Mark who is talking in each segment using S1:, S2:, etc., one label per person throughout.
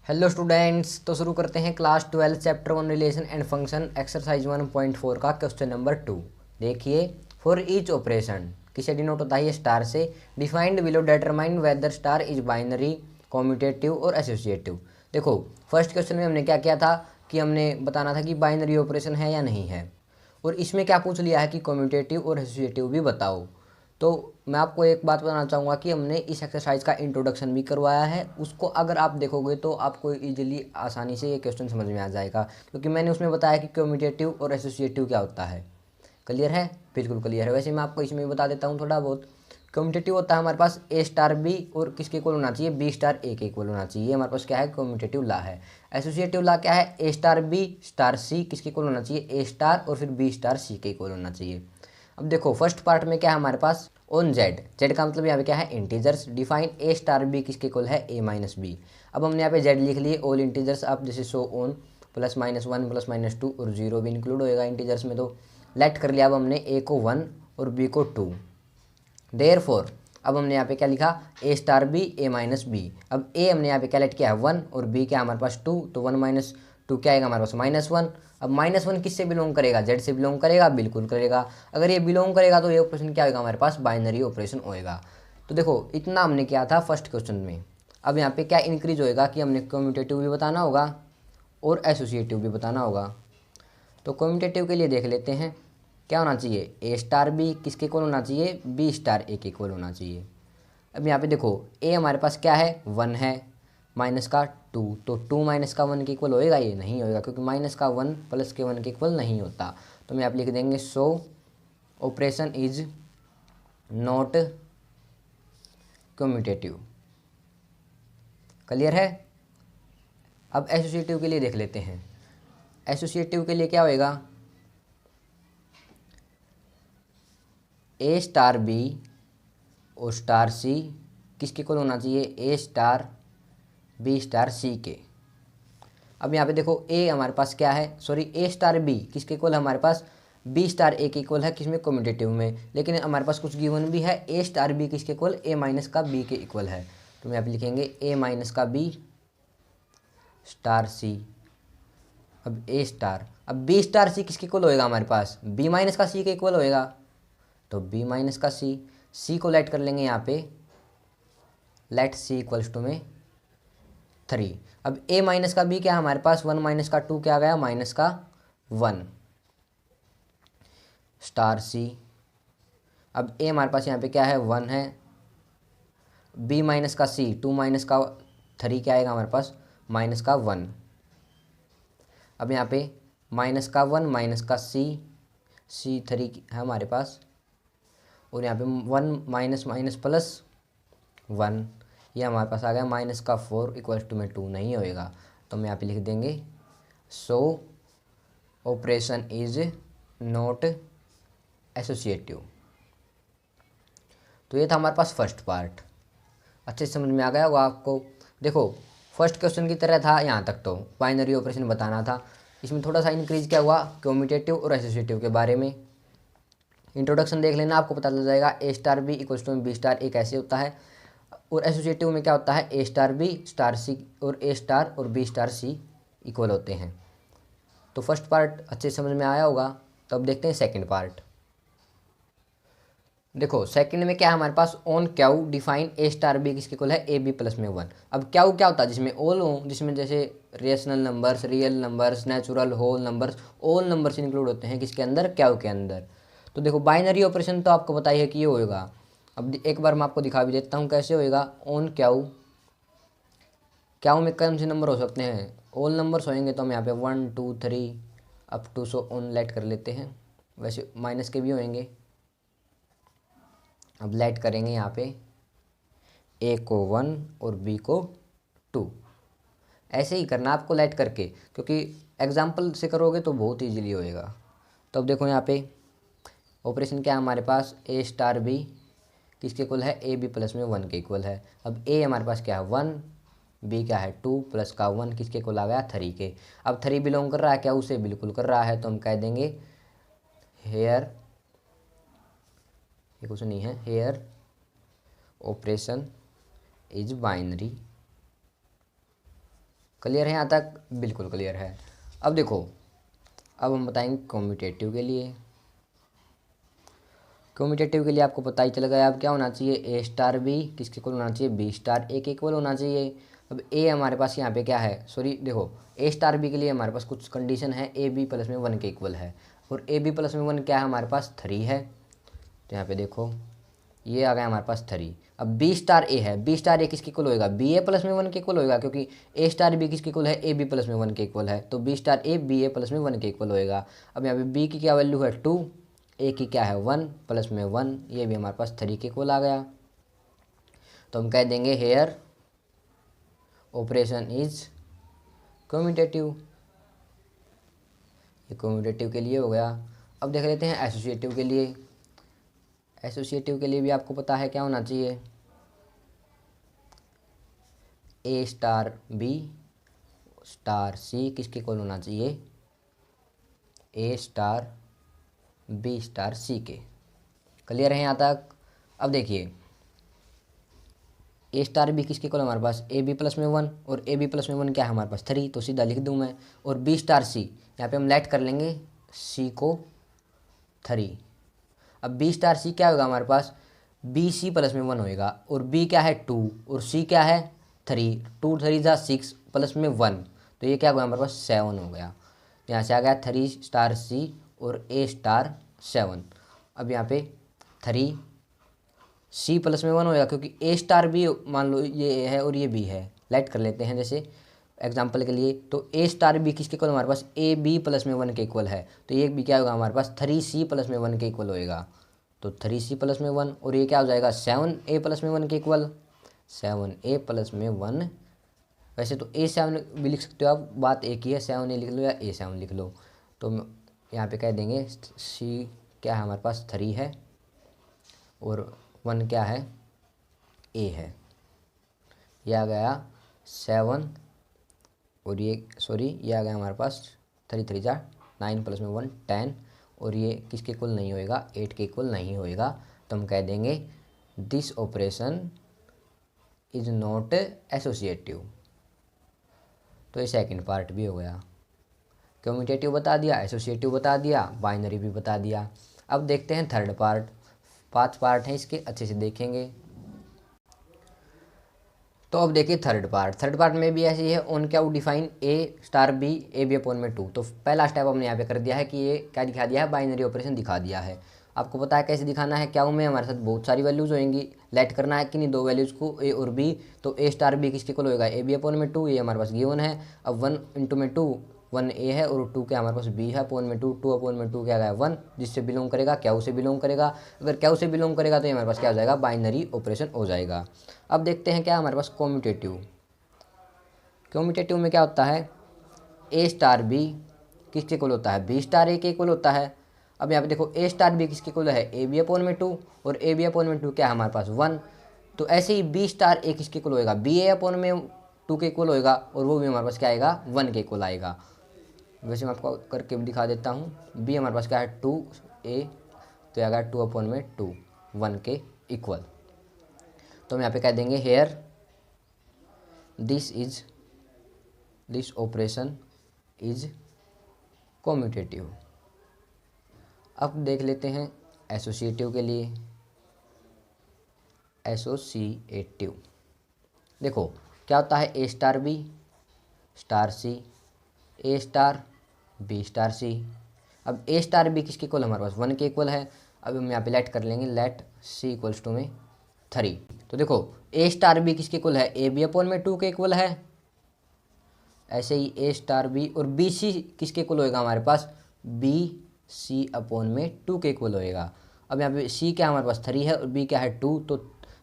S1: Hello students, तो शुरू करते हैं class 12 chapter 1 relation and function exercise 1.4 का क्वेश्चन नंबर 2। देखिए, फॉर ईच ऑपरेशन किसे डिनोट होता है ये स्टार से। Defined below determine whether star is binary, commutative और एसोसिएटिव। देखो, फर्स्ट क्वेश्चन में हमने क्या किया था कि हमने बताना था कि बाइनरी ऑपरेशन है या नहीं है, और इसमें क्या पूछ लिया है कि कॉम्यूटेटिव और एसोसिएटिव भी बताओ। तो मैं आपको एक बात बताना चाहूँगा कि हमने इस एक्सरसाइज का इंट्रोडक्शन भी करवाया है, उसको अगर आप देखोगे तो आपको इजीली आसानी से ये क्वेश्चन समझ में आ जाएगा, क्योंकि मैंने उसमें बताया कि कम्यूटेटिव और एसोसिएटिव क्या होता है। क्लियर है? बिल्कुल क्लियर है। वैसे मैं आपको इसमें भी बता देता हूँ थोड़ा बहुत। कम्यूटेटिव होता है हमारे पास ए स्टार बी और किसके इक्वल होना चाहिए, बी स्टार ए के इक्वल होना चाहिए। ये हमारे पास क्या है, कम्यूटेटिव ला है। एसोसिएटिव ला क्या है, ए स्टार बी स्टार सी किसके इक्वल होना चाहिए, ए स्टार और फिर बी स्टार सी के इक्वल होना चाहिए। अब देखो, फर्स्ट पार्ट में क्या है हमारे पास, ऑन जेड। जेड का मतलब यहाँ पे क्या है, इंटीजर्स। डिफाइन ए स्टार बी किसके इक्वल है, ए माइनस बी। अब हमने यहाँ पे जेड लिख लिए, ऑल इंटीजर्स। आप जैसे सो ऑन +-1 +-2 और 0 भी इंक्लूड होएगा इंटीजर्स में, तो लेट कर लिया अब हमने ए को 1 और बी को 2। देयरफॉर अब हमने यहाँ पे क्या लिखा, ए स्टार बी ए माइनस बी। अब ए हमने यहाँ पे क्या लेट किया है 1 और बी क्या है हमारे पास 2, तो 1 - 2 क्या आएगा हमारे पास -1। अब -1 किससे बिलोंग करेगा, जेड से बिलोंग करेगा, बिल्कुल करेगा। अगर ये बिलोंग करेगा तो ये ऑपरेशन क्या होगा हमारे पास, बाइनरी ऑपरेशन होएगा। तो देखो, इतना हमने किया था फर्स्ट क्वेश्चन में। अब यहाँ पे क्या इंक्रीज होएगा कि हमने कम्यूटेटिव भी बताना होगा और एसोसिएटिव भी बताना होगा। तो कम्यूटेटिव के लिए देख लेते हैं क्या होना चाहिए, ए स्टार बी किसके इक्वल होना चाहिए, बी स्टार ए के इक्वल होना चाहिए। अब यहाँ पे देखो, ए हमारे पास क्या है 1 है, माइनस का 2, तो 2 माइनस का 1 के इक्वल होएगा, ये नहीं होएगा क्योंकि माइनस का 1 प्लस के 1 के इक्वल नहीं होता। तो हम यहाँ पे लिख देंगे सो operation is not commutative. Clear है? अब एसोसिएटिव के लिए देख लेते हैं। एसोसिएटिव के लिए क्या होएगा, ए स्टार बी और स्टार सी किसके इक्वल होना चाहिए, ए स्टार बी स्टार सी के। अब यहाँ पे देखो, ए हमारे पास क्या है, सॉरी ए स्टार बी किसके इक्वल है हमारे पास, बी स्टार ए के इक्वल है, किसमें, कम्यूटेटिव में। लेकिन हमारे पास कुछ गिवन भी है, ए स्टार बी किसके इक्वल, ए माइनस का बी के इक्वल है। तो हम यहाँ पे लिखेंगे ए माइनस का बी स्टार सी। अब ए स्टार, अब बी स्टार सी किसके इक्वल होएगा हमारे पास, बी माइनस का सी के इक्वल होएगा, तो बी माइनस का सी। सी को लेट कर लेंगे यहाँ पे, लेट सी इक्वल्स टू में 3। अब ए माइनस का बी क्या है हमारे पास, 1 माइनस का 2 क्या आ गया, माइनस का 1 स्टार सी। अब ए हमारे पास यहाँ पे क्या है 1 है, बी माइनस का सी 2 माइनस का 3 क्या आएगा हमारे पास, माइनस का 1। अब यहाँ पे माइनस का 1 माइनस का सी, सी 3 है हमारे पास, और यहाँ पे 1 माइनस माइनस प्लस 1, ये हमारे पास आ गया माइनस का 4 इक्वल्स टू में 2 नहीं होएगा। तो हम यहाँ पे लिख देंगे सो ऑपरेशन इज नॉट एसोसिएटिव। तो ये था हमारे पास फर्स्ट पार्ट। अच्छे से समझ में आ गया होगा आपको। देखो, फर्स्ट क्वेश्चन की तरह था यहाँ तक, तो बाइनरी ऑपरेशन बताना था। इसमें थोड़ा सा इंक्रीज क्या हुआ, कम्यूटेटिव और एसोसिएटिव के बारे में इंट्रोडक्शन देख लेना, आपको पता चल जाएगा। A star B equals to B star A कैसे होता है, और एसोसिएटिव में क्या होता है, A star B star C और ए स्टार और बी स्टार सी इक्वल होते हैं। तो फर्स्ट पार्ट अच्छे से समझ में आया होगा। तो अब देखते हैं सेकंड पार्ट। देखो, सेकंड में क्या है हमारे पास, on Q define A star B किसके इक्वल है, ए बी प्लस में 1। अब क्याऊ क्या होता है, जिसमें ऑल हो, जिसमें जैसे rational numbers, real numbers, natural whole numbers, all numbers include होते हैं किसके अंदर, क्याऊ के अंदर। तो देखो, बाइनरी ऑपरेशन तो आपको पता ही है कि ये होएगा। अब एक बार मैं आपको दिखा भी देता हूँ कैसे होएगा। ऑन क्याऊ, क्याऊ में कौन से नंबर हो सकते हैं, ऑल नंबर्स होंगे, तो हम यहाँ पे 1 2 3 up to so on let कर लेते हैं। वैसे माइनस के भी होंगे। अब लेट करेंगे यहाँ पे ए को 1 और बी को 2। ऐसे ही करना आपको लेट करके, क्योंकि एग्जाम्पल से करोगे तो बहुत ईजीली होएगा। तो अब देखो यहाँ पे ऑपरेशन क्या है हमारे पास, ए स्टार बी किसके इक्वल है, ए बी प्लस में 1 के इक्वल है। अब ए हमारे पास क्या है 1, बी क्या है 2 प्लस का 1 किसके इक्वल आ गया 3 के। अब 3 बिलोंग कर रहा है क्या, उसे बिल्कुल कर रहा है, तो हम कह देंगे हेयर, ये कुछ नहीं है, here operation is binary. Clear है यहाँ तक? बिल्कुल क्लियर है। अब देखो, अब हम बताएंगे कम्यूटेटिव के लिए। कम्यूटेटिव के लिए आपको पता ही चल गया अब क्या होना चाहिए, ए स्टार बी किसके इक्वल होना चाहिए, बी स्टार ए के इक्वल होना चाहिए। अब ए हमारे पास यहाँ पे क्या है, सॉरी देखो, ए स्टार बी के लिए हमारे पास कुछ कंडीशन है, ए बी प्लस में 1 के इक्वल है, और ए बी प्लस में 1 क्या है हमारे पास, 3 है। तो यहाँ पे देखो ये आ गया हमारे पास 3। अब बी स्टार ए है, बी स्टार ए किसके इक्वल होएगा, बी ए प्लस में 1 के इक्वल होएगा, क्योंकि ए स्टार बी किसके इक्वल है, ए बी प्लस में 1 के इक्वल है, तो b star a b a plus में 1 के इक्वल होएगा। अब यहाँ पे बी की क्या वैल्यू है 2, ए की क्या है 1 प्लस में 1, ये भी हमारे पास 3 के इक्वल आ गया। तो हम कह देंगे हेयर ऑपरेशन इज कम्यूटेटिव। ये कम्यूटेटिव के लिए हो गया। अब देख लेते हैं एसोसिएटिव के लिए। एसोसिएटिव के लिए भी आपको पता है क्या होना चाहिए, ए स्टार बी स्टार सी किसके इक्वल होना चाहिए, ए स्टार बी स्टार सी के। क्लियर है यहाँ तक? अब देखिए ए स्टार बी किसके इक्वल हमारे पास, ए बी प्लस में 1, और ए बी प्लस में 1 क्या है हमारे पास 3, तो सीधा लिख दूँ मैं। और बी स्टार सी, यहाँ पे हम लेट कर लेंगे सी को 3। अब बी स्टार सी क्या होगा हमारे पास, बी सी प्लस में 1 होएगा, और बी क्या है 2 और सी क्या है 3, 2 3 जा 6 प्लस में 1, तो ये क्या हो गया हमारे पास 7 हो गया। यहाँ से आ गया 3 स्टार सी और ए स्टार 7। अब यहाँ पे 3 सी प्लस में 1 होएगा, क्योंकि ए स्टार बी मान लो ये है और ये बी है, लाइट कर लेते हैं जैसे एग्जाम्पल के लिए। तो ए स्टार बी किसके इक्वल हमारे पास, ए बी प्लस में 1 के इक्वल है, तो ये भी क्या होगा हमारे पास 3 सी प्लस में 1 के इक्वल होएगा। तो 3 सी प्लस में 1, और ये क्या हो जाएगा 7 ए प्लस में 1 के इक्वल, 7 ए प्लस में 1। वैसे तो ए 7 भी लिख सकते हो आप, बात एक ही है, 7 ए लिख लो या ए 7 लिख लो। तो यहाँ पे कह देंगे सी क्या है हमारे पास 3 है, और 1 क्या है ए है। यह आ गया 7, और ये सॉरी ये आ गया हमारे पास 3 3 जा 9 प्लस में 1 10, और ये किसके इक्वल नहीं होएगा, 8 के इक्वल नहीं होएगा। तो हम कह देंगे this operation is not associative. तो ये सेकंड पार्ट भी हो गया, कम्यूटेटिव बता दिया, एसोसिएटिव बता दिया, बाइनरी भी बता दिया। अब देखते हैं थर्ड पार्ट। 5 पार्ट हैं इसके, अच्छे से देखेंगे। तो अब देखिए थर्ड पार्ट में भी ऐसी है, ऑन क्या define A star b a b upon में 2। तो पहला स्टेप हमने यहाँ पे कर दिया है कि ये क्या दिखा दिया है, बाइनरी ऑपरेशन दिखा दिया है। आपको पता है कैसे दिखाना है, क्या में हमारे साथ बहुत सारी वैल्यूज होंगी, लेट करना है कि नहीं 2 वैल्यूज़ को ए और बी। तो ए स्टार बी किसके इक्वल होएगा, ए बी अपॉन में 2, ये हमारे पास गिवन है। अब 1 इंटू में 2, 1 ए है और 2 क्या हमारे पास बी है, अपॉन में 2, 2 अपॉन में 2 क्या गया 1, जिससे बिलोंग करेगा क्या से बिलोंग करेगा। अगर क्या से बिलोंग करेगा तो ये हमारे पास क्या हो जाएगा, बाइनरी ऑपरेशन हो जाएगा। अब देखते हैं क्या हमारे पास कम्यूटेटिव। कम्यूटेटिव में क्या होता है, ए स्टार बी किसके इक्वल होता है, बी स्टार ए के इक्वल होता है। अब यहाँ पे देखो ए स्टार बी किसके इक्वल है, ए बी अपॉन में 2, और ए बी अपॉन में 2 क्या है हमारे पास 1। तो ऐसे ही बी स्टार ए किसके इक्वल होएगा, बी ए अपॉन में 2 के इक्वल होएगा, और वो भी हमारे पास क्या आएगा 1 के इक्वल आएगा। वैसे मैं आपको करके भी दिखा देता हूँ। बी हमारे पास क्या है 2 ए, तो आएगा 2 अपॉन में 2 1 के इक्वल। तो हम यहाँ पे कह देंगे here this operation is commutative. अब देख लेते हैं एसोसिएटिव के लिए। एसोसिएटिव देखो क्या होता है, A star B star C A star B star सी। अब ए स्टार बी किसके इक्वल हमारे पास 1 के इक्वल है। अब हम यहाँ पे लेट कर लेंगे, लेट सी इक्वल्स टू में 3। तो देखो ए स्टार बी किसके इक्वल है, ए बी अपॉन में 2 के इक्वल है। ऐसे ही ए स्टार बी और बी सी किसके इक्वल होएगा हमारे पास, बी सी अपॉन में 2 के इक्वल होएगा। अब यहाँ पे सी क्या हमारे पास 3 है और बी क्या है 2, तो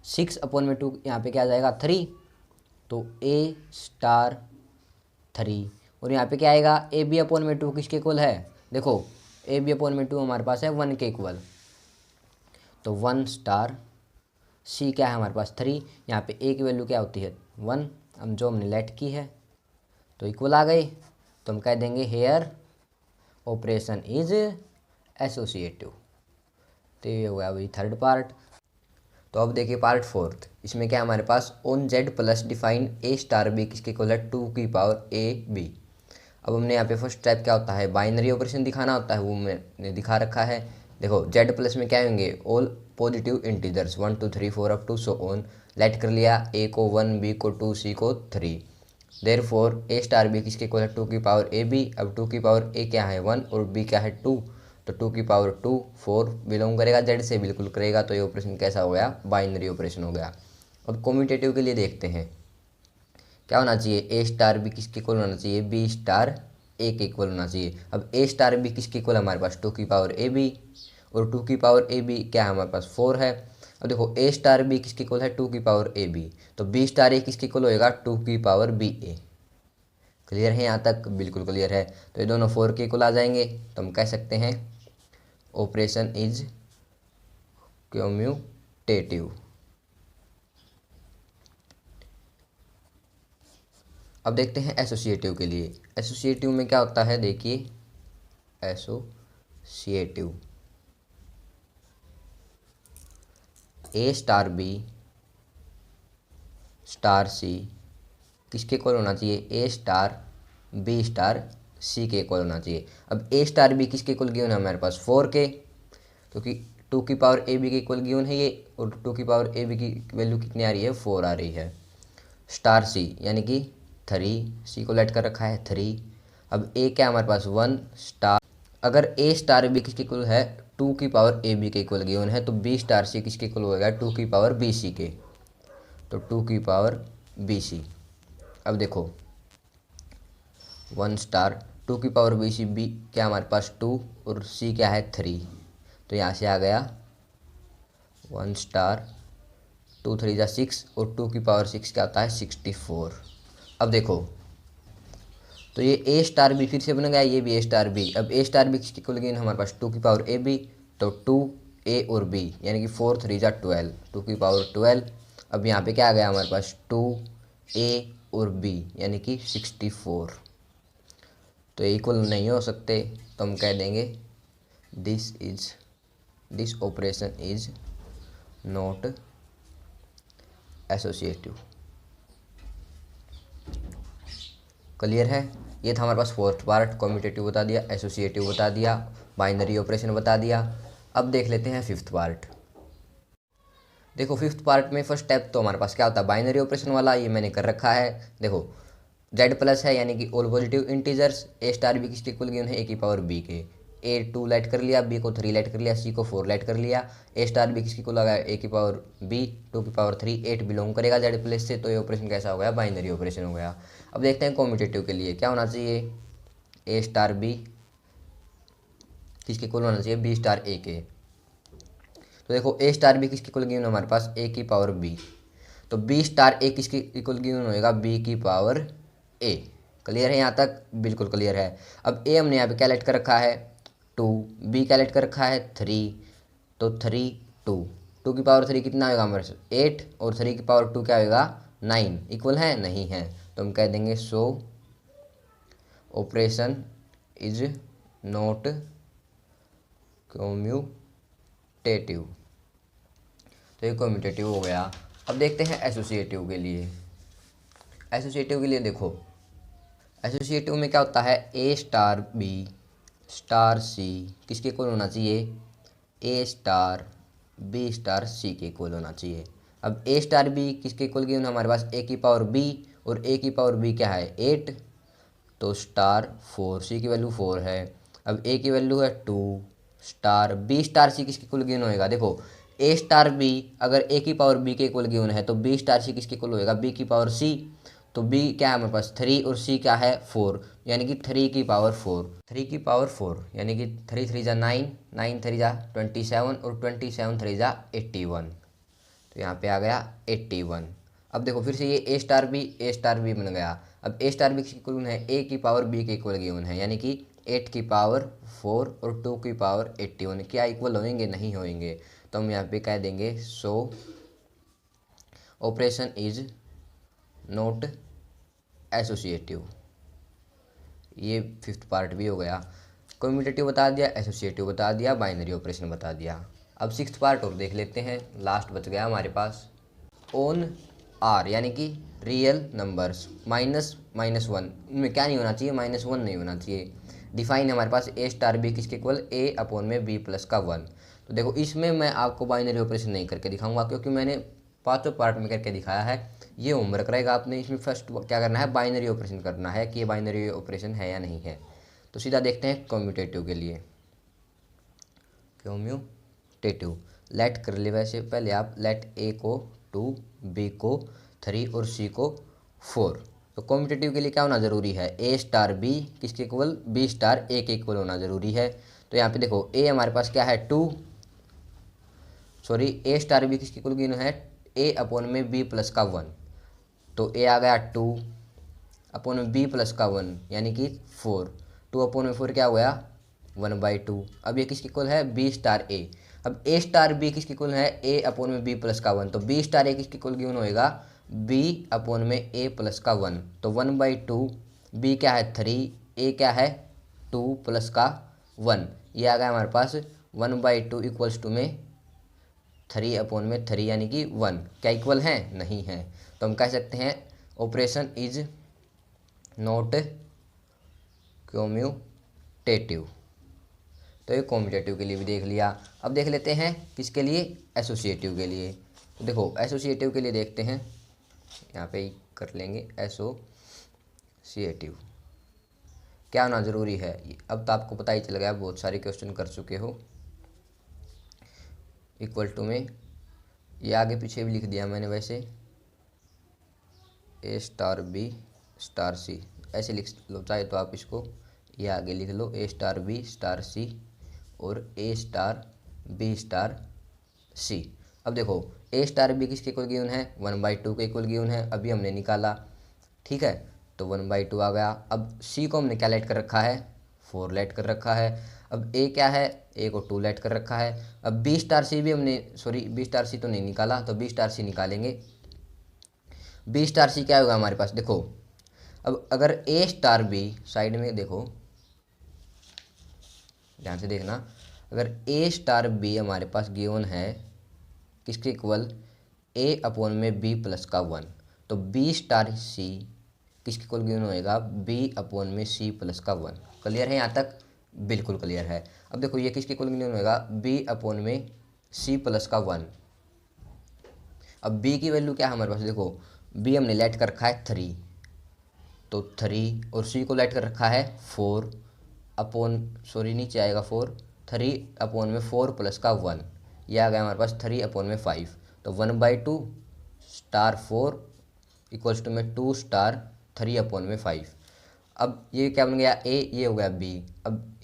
S1: 6 अपॉन में 2 यहाँ पे क्या आ जाएगा 3, तो ए स्टार 3। और यहाँ पे क्या आएगा, ए बी अपॉन में 2 किसके इक्वल है, देखो ए बी अपॉन में 2 हमारे पास है 1 के इक्वल, तो 1 स्टार सी क्या है हमारे पास 3। यहाँ पे ए की वैल्यू क्या होती है 1, हम जो हमने लेट की है तो इक्वल आ गई। तो हम कह देंगे हेयर ऑपरेशन इज एसोसिएटिव। तो ये हुआ अभी थर्ड पार्ट। तो अब देखिए पार्ट फोर्थ, इसमें क्या है हमारे पास on Z plus define A star B किसके इक्वल है 2 की पावर ए बी। अब हमने यहाँ पे फर्स्ट स्टेप क्या होता है, बाइनरी ऑपरेशन दिखाना होता है, वो मैंने दिखा रखा है। देखो जेड प्लस में क्या होंगे, all positive integers 1 2 3 4 up to so on. Let कर लिया ए को 1, बी को 2, सी को 3। Therefore A star B किसके इक्वल है 2 की पावर ए बी। अब 2 की पावर ए क्या है 1 और बी क्या है 2, तो 2 की पावर 2 4 बिलोंग करेगा जेड से, बिल्कुल करेगा। तो ये ऑपरेशन कैसा हो गया, बाइनरी ऑपरेशन हो गया। अब कम्यूटेटिव के लिए देखते हैं क्या होना चाहिए, ए स्टार बी किसके इक्वल होना चाहिए, बी स्टार ए के इक्वल होना चाहिए। अब ए स्टार बी किसके इक्वल हमारे पास 2 की पावर ए बी, और 2 की पावर ए बी क्या है हमारे पास 4 है। अब देखो ए स्टार बी किसके इक्वल है 2 की पावर ए बी, तो बी स्टार ए किसके इक्वल होएगा 2 की पावर बी ए। क्लियर है यहाँ तक, बिल्कुल क्लियर है। तो ये दोनों 4 के इक्वल आ जाएंगे, तो हम कह सकते हैं ऑपरेशन इज कम्यूटेटिव। अब देखते हैं एसोसिएटिव के लिए। एसोसिएटिव में क्या होता है, देखिए एसोसिएटिव ए स्टार बी स्टार सी किसके इक्वल होना चाहिए, ए स्टार बी स्टार सी के इक्वल होना चाहिए। अब ए स्टार बी किसके इक्वल गिवन है हमारे पास 4 के, क्योंकि 2 की पावर ए बी के इक्वल गिवन है ये, और 2 की पावर ए बी की वैल्यू कितनी आ रही है 4 आ रही है। स्टार सी यानी कि 3, सी को लेट कर रखा है 3। अब ए क्या हमारे पास 1 स्टार, अगर ए स्टार बी किसके इक्वल है 2 की पावर ए बी के इक्वल गिवन है, तो बी स्टार सी किसके इक्वल होगा 2 की पावर बी सी के, तो 2 की पावर बी सी। अब देखो 1 स्टार 2 की पावर बी सी, बी क्या हमारे पास 2 और सी क्या है 3, तो यहाँ से आ गया 1 स्टार 2 3 जा 6 और 2 की पावर 6 क्या होता है 64। अब देखो तो ये ए स्टार बी फिर से बन गया, ये भी ए स्टार बी। अब ए स्टार बी किसकी इक्वल गिवन हमारे पास 2 की पावर ए बी, तो 2 ए और बी यानी कि 4 3 जा 12, 2 की पावर 12। अब यहाँ पे क्या आ गया हमारे पास 2 ए और बी यानी कि 64। तो इक्वल नहीं हो सकते, तो हम कह देंगे this operation is not associative. Clear है, ये था हमारे पास फोर्थ पार्ट, कम्यूटेटिव बता दिया, एसोसिएटिव बता दिया, बाइनरी ऑपरेशन बता दिया। अब देख लेते हैं फिफ्थ पार्ट। देखो फिफ्थ पार्ट में फर्स्ट स्टेप तो हमारे पास क्या होता है, बाइनरी ऑपरेशन वाला, ये मैंने कर रखा है। देखो जेड प्लस है यानी कि ऑल पॉजिटिव इंटीजर्स, ए स्टार बी किसके इक्वल गिवन है ए की पावर बी के, ए 2 लेट कर लिया, बी को 3 लेट कर लिया, सी को 4 लेट कर लिया। ए स्टार बी किसकी को लगा ए की पावर बी 2 की पावर 3, 8 बिलोंग करेगा जेड प्लस से, तो ये ऑपरेशन कैसा हो गया, बाइनरी ऑपरेशन हो गया। अब देखते हैं कॉम्यूटेटिव के लिए क्या होना चाहिए, ए स्टार बी किसके इक्वल होना चाहिए बी स्टार ए के। तो देखो ए स्टार बी किसके इक्वल गिवन हमारे पास ए की पावर बी, तो बी स्टार ए किसके इक्वल गिवन होएगा बी की पावर ए। क्लियर है यहाँ तक, बिल्कुल क्लियर है। अब ए हमने यहाँ पे क्या लेट कर रखा है 2, बी क्या लेट कर रखा है 3, तो 3 2, 2 की पावर 3 कितना होगा हमारे 8 और 3 की पावर 2 क्या होगा 9, इक्वल है नहीं है, तो हम कह देंगे सो ऑपरेशन इज नॉट कम्यूटेटिव। तो ये कम्यूटेटिव हो गया। अब देखते हैं एसोसिएटिव के लिए। एसोसिएटिव के लिए देखो एसोसिएटिव में क्या होता है, ए स्टार बी स्टार सी किसके इक्वल होना चाहिए, ए स्टार बी स्टार सी के इक्वल होना चाहिए। अब ए स्टार बी किसके इक्वल गिवन हमारे पास ए की पावर बी, और ए की पावर बी क्या है 8, तो स्टार 4, सी की वैल्यू 4 है। अब ए की वैल्यू है 2 स्टार बी स्टार सी किसके इक्वल गिवन होएगा, देखो ए स्टार बी अगर ए की पावर बी के इक्वल गिवन है, तो बी स्टार सी किसके इक्वल होएगा बी की पावर सी, तो बी क्या है हमारे पास 3 और सी क्या है 4, यानी कि 3 की पावर 4, 3 की पावर 4 यानी कि 3 3 जा 9, 9 3 जा 27 और 27 3 जा 81, तो यहाँ पे आ गया 81। अब देखो फिर से ये ए स्टार बी बन गया। अब ए स्टार बी किसके इक्वल है ए की पावर बी के इक्वल गिवन है, यानी कि 8 की पावर 4 और 2 की पावर 81, क्या इक्वल होंगे नहीं होंगे, तो हम यहाँ पे कह देंगे सो ऑपरेशन इज नॉट एसोसिएटिव। ये फिफ्थ पार्ट भी हो गया, कम्यूटेटिव बता दिया, एसोसिएटिव बता दिया, बाइनरी ऑपरेशन बता दिया। अब सिक्स्थ पार्ट और देख लेते हैं, लास्ट बच गया हमारे पास। ऑन आर यानी कि रियल नंबर्स -(-1) इनमें क्या नहीं होना चाहिए, -1 नहीं होना चाहिए। डिफाइन है हमारे पास ए स्टार बी किसके इक्वल, a/b+1। तो देखो इसमें मैं आपको बाइनरी ऑपरेशन नहीं करके दिखाऊंगा क्योंकि मैंने पांचों पार्ट में करके दिखाया है। ये होमवर्क रहेगा आपने, इसमें फर्स्ट क्या करना है, बाइनरी ऑपरेशन करना है कि ये बाइनरी ऑपरेशन है या नहीं है। तो सीधा देखते हैं कम्यूटेटिव के लिए। कम्यूटेटिव लेट कर ले, वैसे पहले आप लेट ए को 2, बी को 3 और सी को 4। तो कम्यूटेटिव के लिए क्या होना ज़रूरी है, ए स्टार बी किसके इक्वल, बी स्टार ए के इक्वल होना ज़रूरी है। तो यहाँ पे देखो ए हमारे पास क्या है 2, सॉरी ए स्टार बी किसके इक्वल गिवन है, a/b+1। तो ए आ गया 2/b+1 यानी कि 4। 2/4 क्या हुआ 1/2। अब ये किसके इक्वल है, बी स्टार ए। अब ए स्टार बी किसके इक्वल है, a/b+1। तो बी स्टार ए किसके इक्वल गिवन होएगा, b/a+1। तो 1/2, बी क्या है 3, ए क्या है 2+1। ये आ गया हमारे पास 1/2 इक्वल्स टू में 3/3 यानी कि 1। क्या इक्वल है, नहीं है। तो हम कह सकते हैं ऑपरेशन इज नॉट कम्यूटेटिव। तो ये कम्यूटेटिव के लिए भी देख लिया। अब देख लेते हैं किसके लिए, एसोसिएटिव के लिए। तो देखो एसोसिएटिव के लिए देखते हैं, यहाँ पे ही कर लेंगे एसोसिएटिव। क्या होना ज़रूरी है, अब तो आपको पता ही चल गया, बहुत सारे क्वेश्चन कर चुके हो। इक्वल टू में ये आगे पीछे भी लिख दिया मैंने, वैसे ए स्टार बी स्टार सी ऐसे लिख लो, चाहे तो आप इसको ये आगे लिख लो, ए स्टार बी स्टार सी और ए स्टार बी स्टार सी। अब देखो ए स्टार बी किसके इक्वल गिवन है, 1/2 के इक्वल गिवन है, अभी हमने निकाला, ठीक है। तो 1/2 आ गया। अब सी को हमने क्या लेट कर रखा है, 4 लेट कर रखा है। अब ए क्या है, ए को 2 लेट कर रखा है। अब बी स्टार सी भी हमने, सॉरी बी स्टार सी तो नहीं निकाला, तो बी स्टार सी निकालेंगे। बी स्टार सी क्या होगा हमारे पास, देखो अब अगर ए स्टार बी, साइड में देखो ध्यान से देखना, अगर ए स्टार बी हमारे पास गिवन है किसके इक्वल, a/b+1। तो बी स्टार सी किसके इक्वल गिवन होएगा, b/c+1। क्लियर है यहाँ तक, बिल्कुल क्लियर है। अब देखो ये किसके इक्वल गिवन होएगा, b/c+1। अब b की वैल्यू क्या है हमारे पास, देखो b हमने लेट कर रखा है 3, तो 3 और c को लेट कर रखा है 4 सॉरी नीचे आएगा 4, 3/4+1। यह आ गया हमारे पास 3/5। तो 1/2 स्टार 4 इक्वल्स टू में 2 स्टार 3/5। अब ये क्या बन गया, ए, ये हो गया बी। अब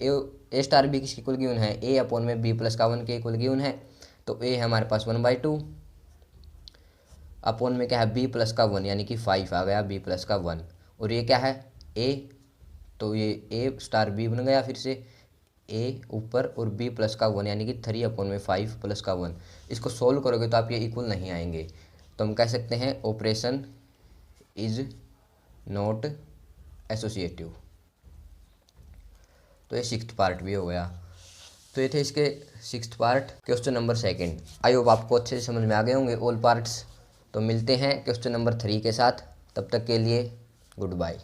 S1: ए स्टार बी किसके इक्वल गिवन है, a/b+1 के इक्वल गिवन है। तो ए है हमारे पास 1/2 अपॉन में क्या है b+1 यानी कि 5 आ गया b+1। और ये क्या है ए, तो ये ए स्टार बी बन गया, फिर से ए ऊपर और b+1 यानी कि 3/5+1। इसको सोल्व करोगे तो आप ये इक्वल नहीं आएंगे। तो हम कह सकते हैं ऑपरेशन इज नॉट एसोसिएटिव। तो ये सिक्स्थ पार्ट भी हो गया। तो ये थे इसके sixth part. Question number 2 I hope आपको अच्छे से समझ में आ गए होंगे ऑल पार्ट्स। तो मिलते हैं क्वेश्चन नंबर 3 के साथ, तब तक के लिए गुड बाय।